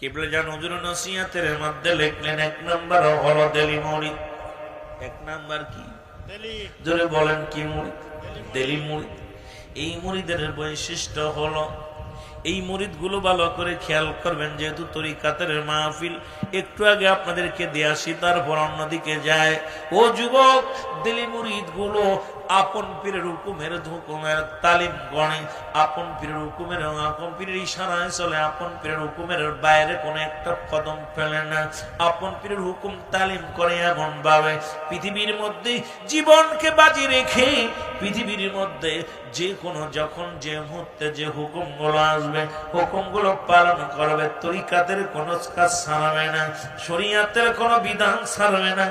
কিবলা জান হুজুর নসিহতের মধ্যে লিখলেন, এক নাম্বার হলো দেলি মুরিদ। এক নাম্বার কি? জোরে বলেন কি মুরিদ? দেলি মুরিদ। এই মুরিদের বৈশিষ্ট্য হলো, এই মুরিদগুলো ভালো করে খেয়াল করবেন, যেহেতু তরিকাতের মাহফিল একটু আগে আপনাদেরকে দিয়ে আসি, তারপর অন্যদিকে যায়। ও যুবক, দিলি মুরিদগুলো আপন পীরের হুকুমের তালিম গণে, আপন পীরের হুকুমের আপন পীরের ইশারায় চলে, আপন পীরের হুকুমের বাইরে কোনো একটা কদম ফেলে না, আপন পীরের হুকুম তালিম করে এমন ভাবে পৃথিবীর মধ্যে জীবনকে বাজি রেখে, পৃথিবীর মধ্যে যে কোনো যখন যে মুহূর্তে যে হুকুমগুলো আসবে হুকুমগুলো পালন করবে। তরিকাতের কোনো কাজ ছাড়বে না, শরীয়তের কোনো বিধান ছাড়বে না,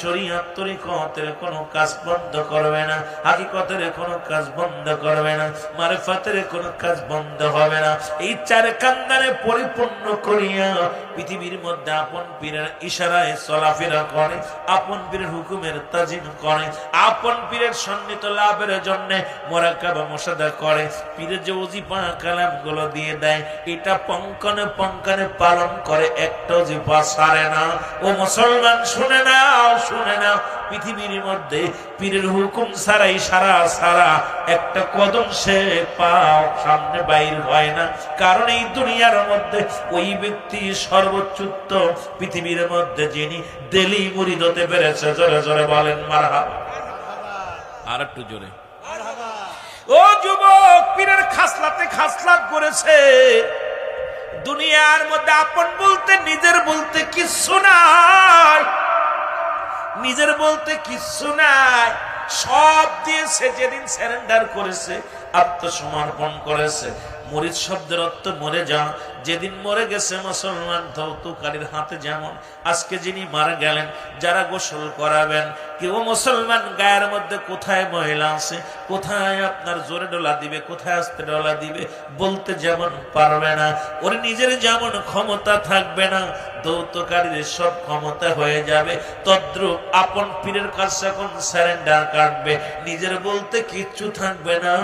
শরীয়ত তরিকতের কোনো কাজ বন্ধ করবে না, হাকিকতের কোনো কাজ বন্ধ করবে না, মারিফাতের কোনো কাজ বন্ধ হবে না। এই চার কান্দারে পরিপূর্ণ করিয়া পৃথিবীর মধ্যে আপন পীরের ইশারায় চলাফেরা করে, আপন পীরের হুকুমের তাজিম করে, আপন পীরের সন্নিহিত লাভের জন্য মুরাকাবা মুশাহাদা করে, পীরের যে ওজিফা কালাম গুলো দিয়ে দেয় এটা পঙ্কনে পঙ্কনে পালন করে, একটা ওজিফা ছাড়ে না। ও মুসলমান শুনে নাও, শুনে নাও, পৃথিবীর মধ্যে পীরের হুকুম ছাড়াই সারা সারা একটা কদম সে পাও সামনে বাইর হয় না। কারণ এই দুনিয়ার মধ্যে ওই ব্যক্তি সর্বোচ্চ পৃথিবীর মধ্যে যিনি দেলি মুরিদ হতে পেরেছে। জোরে জোরে বলেন মারহাবা। আর একটু জোরে। ও যুবক, পীরের খাসলাতে খাসলাত করেছে। দুনিয়ার মধ্যে আপন বলতে নিজের বলতে কিচ্ছু নাই, নিজের বলতে কিচ্ছু নাই। সব দিয়েছে যেদিন সারেন্ডার করেছে, আত্মসমর্পণ করেছে। মুরিদ শব্দের অর্থ মরে যা। যেদিন মরে গেছে মুসলমান ধৌতকারীর হাতে, যেমন আজকে যিনি মারা গেলেন, যারা গোসল করাবেন, কেউ মুসলমান গায়ের মধ্যে কোথায় মহিলা আছে, কোথায় আপনার জোরে ডলা দিবে, কোথায় আস্তে ডলা দিবে বলতে যেমন পারবে না, ওর নিজের যেমন ক্ষমতা থাকবে না, ধৌতকারীর সব ক্ষমতা হয়ে যাবে। তদ্রুপ আপন পীরের কাছে যখন সারেন্ডার কাটবে, নিজের বলতে কিচ্ছু থাকবে না,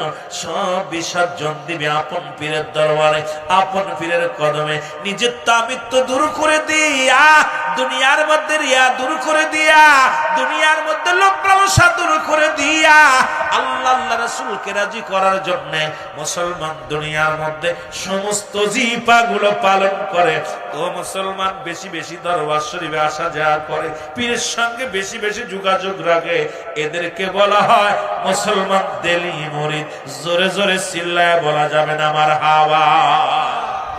সব বিসর্জন দিবে আপন পীরের দরবারে, আপন পীরের কদমে। নিজের তামিত্ব দূর করে দিয়া, দুনিয়ার মধ্যে রিয়া দূর করে দিয়া, দুনিয়ার মধ্যে লোভ লালসা দূর করে দিয়া, আল্লাহ আল্লাহ রাসূলকে রাজি করার জন্য মুসলমান দুনিয়ার মধ্যে সমস্ত জিফাগুলো পালন করে। ও মুসলমান, বেশি বেশি দরবার শরীফে আসা যাওয়া করে, পীরের সঙ্গে বেশি বেশি যোগাযোগ রাখে, এদেরকে বলা হয় মুসলমান দেলি মুরিদ। জোরে জোরে চিল্লায় বলা যাবে না মারহাবা।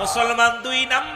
মুসলমান দুই নাম্বার